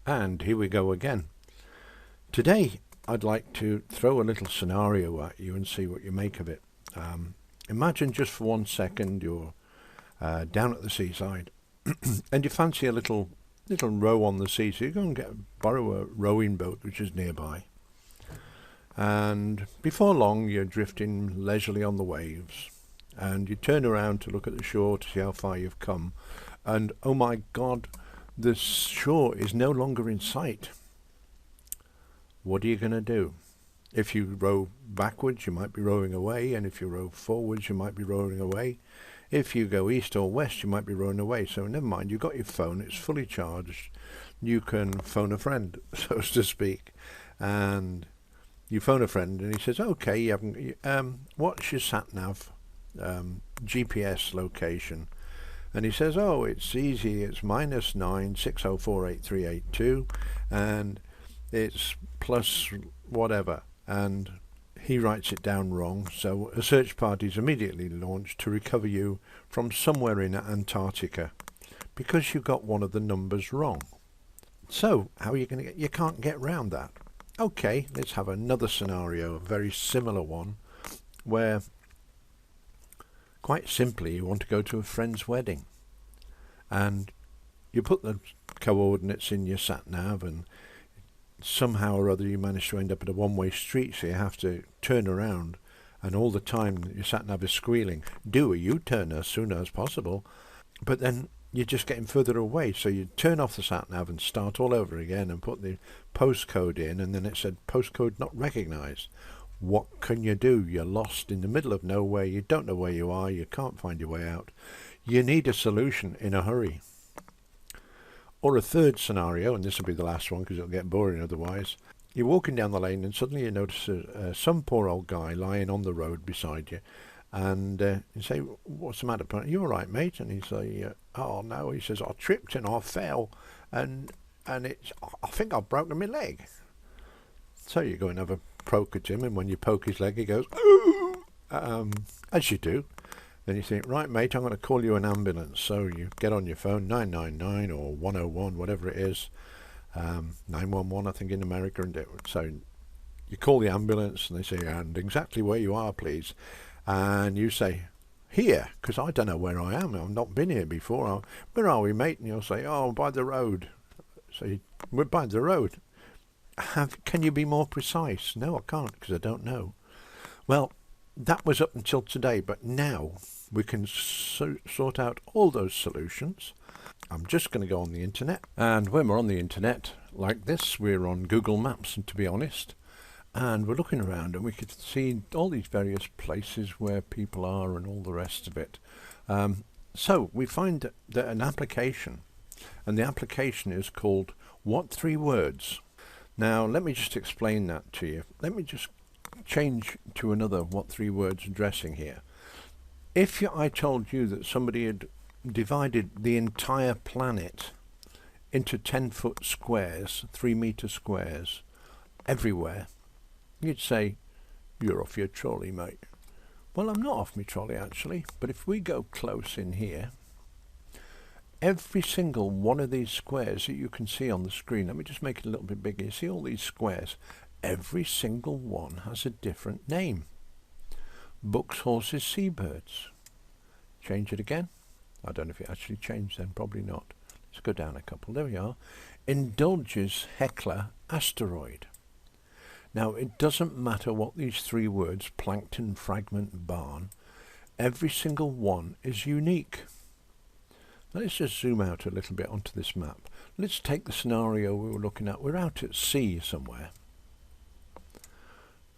And here we go again. Today I'd like to throw a little scenario at you and see what you make of it. Imagine just for 1 second you're down at the seaside and you fancy a little row on the sea, so you go and borrow a rowing boat which is nearby. And before long you're drifting leisurely on the waves, and you turn around to look at the shore to see how far you've come, and oh my God, the shore is no longer in sight. What are you going to do? If you row backwards, you might be rowing away, and if you row forwards, you might be rowing away. If you go east or west, you might be rowing away. So never mind, you've got your phone, it's fully charged. You can phone a friend, so to speak. And you phone a friend, and he says, okay, you haven't, what's your sat-nav GPS location? And he says, oh, it's easy, it's -9 604 8382, and it's plus whatever. And he writes it down wrong, so a search party is immediately launched to recover you from somewhere in Antarctica because you got one of the numbers wrong. So how are you going to you can't get round that. Okay, let's have another scenario, a very similar one, where quite simply you want to go to a friend's wedding, and you put the coordinates in your sat-nav, and somehow or other you manage to end up at a one-way street, so you have to turn around, and all the time your sat-nav is squealing, do a U-turn as soon as possible. But then you're just getting further away, so you turn off the sat-nav and start all over again and put the postcode in, and then it said postcode not recognized. What can you do? You're lost in the middle of nowhere, you don't know where you are, you can't find your way out. You need a solution in a hurry. Or a third scenario, and this will be the last one because it'll get boring otherwise. You're walking down the lane and suddenly you notice some poor old guy lying on the road beside you, and you say, what's the matter? You all right, mate? And he say, oh no, he says, I tripped and I fell, and it's, I think I've broken my leg. So you go and have a poke at him, and when you poke his leg he goes, ooh, as you do. Then you think, right mate, I'm going to call you an ambulance. So you get on your phone, 999 or 101, whatever it is, 911 I think in America, and so you call the ambulance and they say, and exactly where you are please. And you say, here, because I don't know where I am, I've not been here before. Where are we, mate? And you'll say, oh, by the road. So we're by the road. Can you be more precise? No, I can't, because I don't know. Well, that was up until today, but now we can sort out all those solutions. I'm just going to go on the internet, and when we're on the internet like this, we're on Google Maps, and to be honest, and we're looking around and we can see all these various places where people are and all the rest of it. So we find that an application, and the application is called what3words. Now let me just explain that to you. Let me just change to another what3words addressing here. If I told you that somebody had divided the entire planet into 10-foot squares, 3-meter squares, everywhere, you'd say, you're off your trolley, mate. Well, I'm not off my trolley actually, but if we go close in here, every single one of these squares that you can see on the screen, let me just make it a little bit bigger, you see all these squares, every single one has a different name. Books, horses, seabirds. Change it again. I don't know if it actually changed then, probably not. Let's go down a couple. There we are. Indulges, heckler, asteroid. Now it doesn't matter what these 3 words, plankton, fragment, barn, every single one is unique. Now let's just zoom out a little bit onto this map. Let's take the scenario we were looking at. We're out at sea somewhere,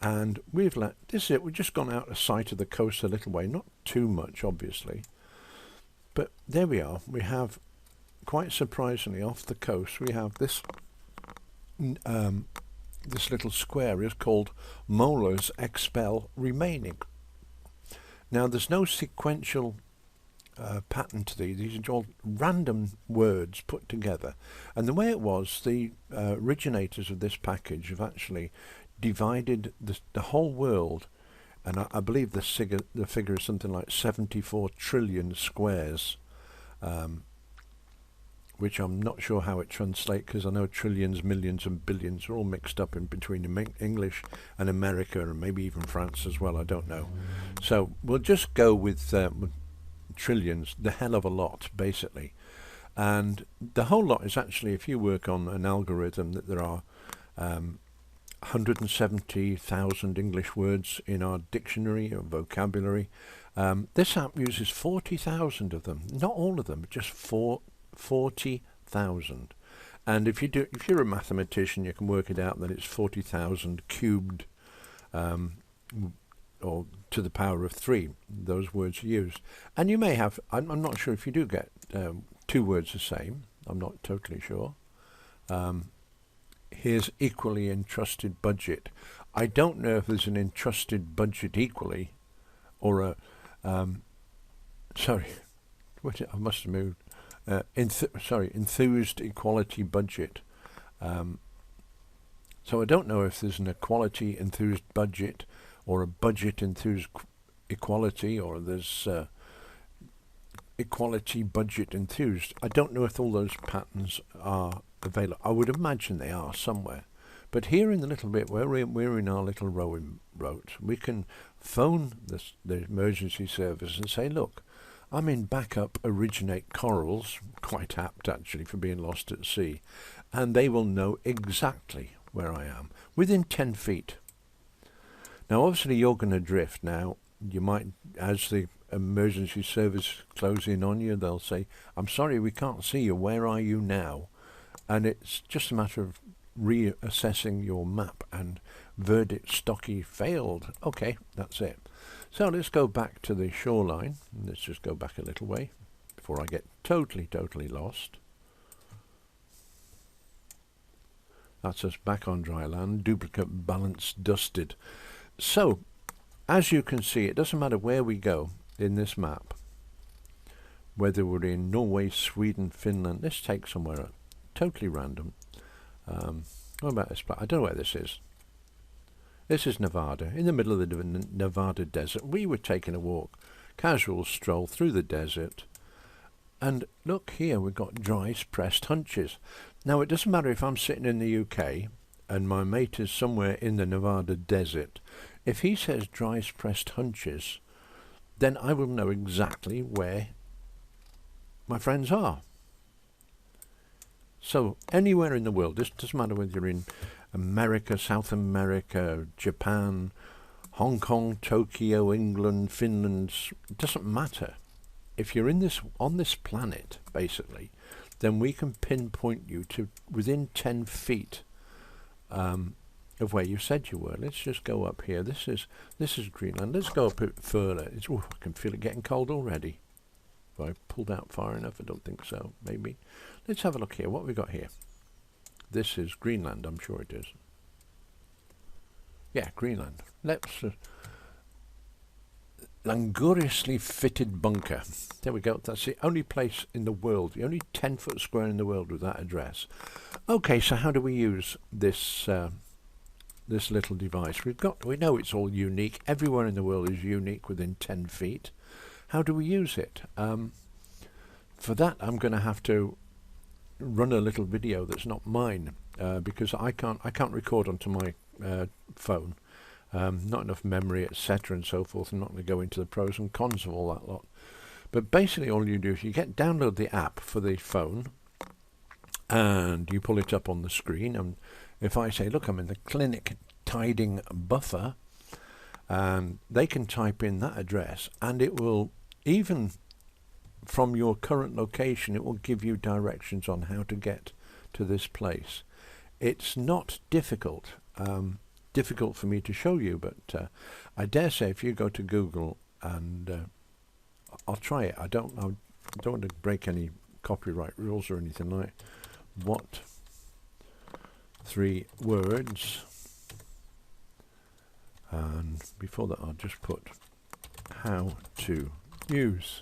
and we've this is it, we've just gone out of sight of the coast a little way, not too much obviously, but there we are. We have, quite surprisingly, off the coast we have this this little square is called molars expel remaining. Now there's no sequential pattern to these are all random words put together, and the way it was, the originators of this package have actually divided the whole world, and I believe the figure is something like 74 trillion squares which I'm not sure how it translates, because I know trillions, millions and billions are all mixed up in between English and America and maybe even France as well, I don't know. So we'll just go with trillions, the hell of a lot, basically. And the whole lot is actually, if you work on an algorithm, that there are 170,000 English words in our dictionary or vocabulary. This app uses 40,000 of them, not all of them, just 40,000. And if you're a mathematician, you can work it out that it's 40,000 cubed, or to the power of 3. Those words are used, and you may have. I'm not sure if you do get 2 words the same. I'm not totally sure. Here's equally entrusted budget. I don't know if there's an entrusted budget equally, or a sorry, I must have moved. Enthused equality budget. So I don't know if there's an equality enthused budget or a budget enthused equality, or there's equality budget enthused. I don't know if all those patterns are available. I would imagine they are somewhere. But here in the little bit where we're in our little rowing boat, we can phone the emergency service and say, look, I'm in backup originate corals, quite apt actually for being lost at sea, and they will know exactly where I am, within 10 feet. Now obviously you're going to drift now. You might, as the emergency service close in on you, they'll say, I'm sorry, we can't see you, where are you now? And it's just a matter of reassessing your map, and verdict stocky failed. Okay, that's it. So let's go back to the shoreline. Let's just go back a little way before I get totally lost. That's us back on dry land, duplicate balance dusted. So as you can see, it doesn't matter where we go in this map, whether we're in Norway, Sweden, Finland. Let's take somewhere totally random. What about this place? I don't know where this is. This is Nevada, in the middle of the Nevada desert. We were taking a walk, casual stroll through the desert, and look here, we've got dry pressed hunches. Now it doesn't matter if I'm sitting in the UK and my mate is somewhere in the Nevada desert. If he says dry pressed hunches, then I will know exactly where my friends are. So anywhere in the world, this doesn't matter whether you're in America, South America, Japan, Hong Kong, Tokyo, England, Finland, it doesn't matter. If you're on this planet, basically, then we can pinpoint you to within 10 feet of where you said you were. Let's just go up here. This is Greenland. Let's go up a bit further. I can feel it getting cold already. Have I pulled out far enough? I don't think so. Maybe. Let's have a look here. What have we got here? This is Greenland, I'm sure it is. Yeah, Greenland. Let's languriously fitted bunker. There we go. That's the only place in the world, the only 10-foot square in the world with that address. Okay, so how do we use this this little device? We know it's all unique. Everywhere in the world is unique within 10 feet. How do we use it? For that, I'm going to have to run a little video that's not mine, because I can't record onto my phone. Not enough memory, etc. and so forth. I'm not going to go into the pros and cons of all that lot. But basically all you do is you download the app for the phone and you pull it up on the screen, and if I say, look, I'm in the clinic tiding buffer, and they can type in that address, and it will, even from your current location, it will give you directions on how to get to this place. It's not difficult. Difficult for me to show you, but I dare say if you go to Google, and I'll try it. I don't want to break any copyright rules or anything like. What 3 words? And before that, I'll just put how to use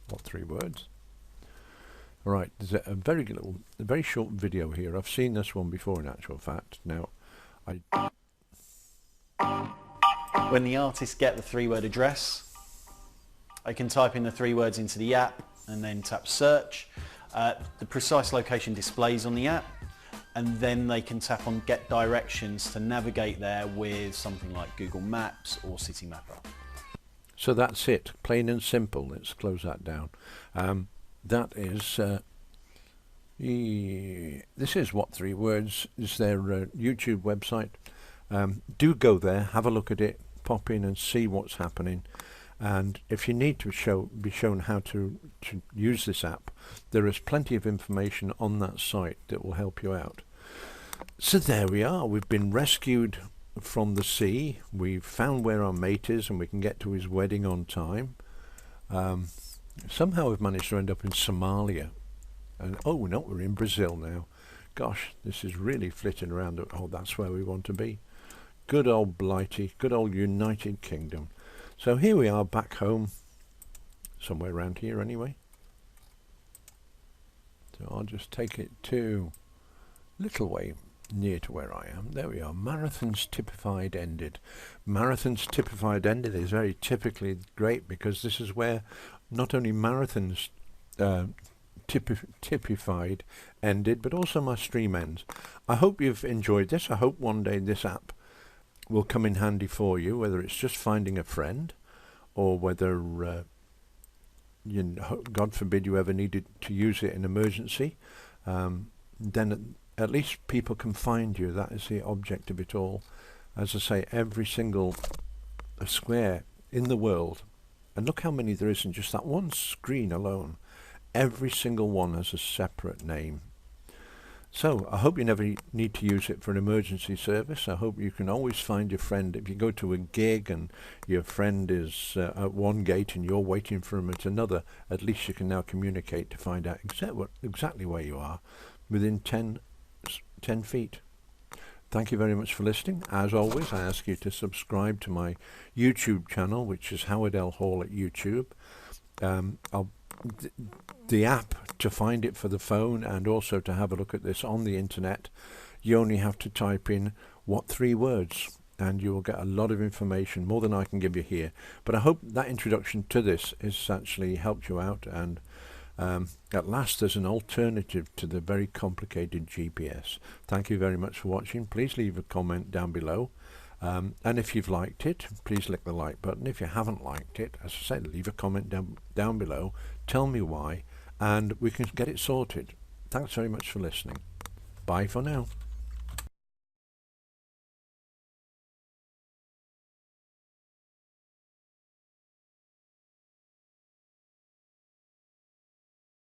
what 3 words. All right, there's a very short video here. I've seen this one before, in actual fact. Now, when the artists get the 3-word address, I can type in the 3 words into the app and then tap search. The precise location displays on the app, and then they can tap on Get Directions to navigate there with something like Google Maps or City Mapper. So that's it, plain and simple. Let's close that down. That is, this is what3words, is their YouTube website. Do go there, have a look at it, pop in and see what's happening. And if you need to be shown how to use this app, there is plenty of information on that site that will help you out. So there we are. We've been rescued from the sea. We've found where our mate is, and we can get to his wedding on time. Somehow we've managed to end up in Somalia. And oh no, we're in Brazil now. Gosh, this is really flitting around. Oh, that's where we want to be. Good old Blighty, good old United Kingdom. So here we are back home, somewhere around here anyway. So I'll just take it to a little way near to where I am. There we are. Marathons typified ended. Marathons typified ended is very typically great, because this is where not only marathons typified ended, but also my stream ends. I hope you've enjoyed this. I hope one day this app will come in handy for you, whether it's just finding a friend, or whether God forbid you ever needed to use it in emergency. Then at least people can find you. That is the object of it all. As I say, every single square in the world, and look how many there is in just that one screen alone, every single one has a separate name. So I hope you never need to use it for an emergency service. I hope you can always find your friend. If you go to a gig and your friend is at one gate and you're waiting for him at another, at least you can now communicate to find out exactly where you are within 10 feet. Thank you very much for listening. As always, I ask you to subscribe to my YouTube channel, which is Howard L. Hall at YouTube. The app to find it for the phone, and also to have a look at this on the internet, you only have to type in what3words and you will get a lot of information, more than I can give you here. But I hope that introduction to this has actually helped you out, and at last there's an alternative to the very complicated GPS. Thank you very much for watching. Please leave a comment down below. And if you've liked it, please click the like button. If you haven't liked it, as I said, leave a comment down below. Tell me why, and we can get it sorted. Thanks very much for listening. Bye for now.